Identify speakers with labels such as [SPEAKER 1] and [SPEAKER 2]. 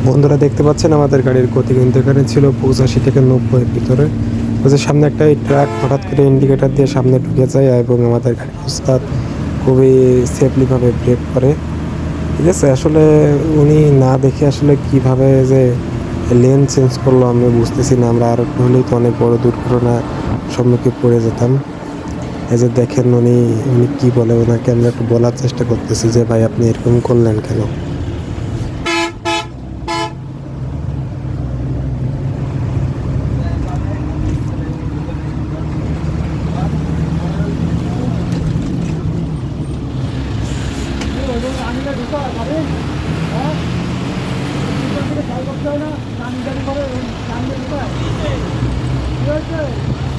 [SPEAKER 1] বন্ধুরা দেখতে পাচ্ছেন আমাদের গাড়ির গতি কিন্তু এখানে ছিল 85 থেকে 90 এর ভিতরে। ওই যে সামনে একটা ট্রাক হঠাৎ করে ইন্ডিকেটর দিয়ে সামনে ঢুকে যায় এবং আমাদের গাড়ির উস্তাদ খুবই সেফলি ভাবে ব্রেক করে। ঠিক আছে, আসলে উনি না দেখে আসলে কিভাবে যে লেন চেঞ্জ করলো আমি বুঝতেছি না। আমরা আর একটু হলেই তো অনেক বড় দুর্ঘটনার সম্মুখে পড়ে যেতাম। এই যে দেখেন উনি উনি কি বলে, ওনাকে আমরা একটু বলার চেষ্টা করতেছি যে ভাই আপনি এরকম করলেন কেন।
[SPEAKER 2] না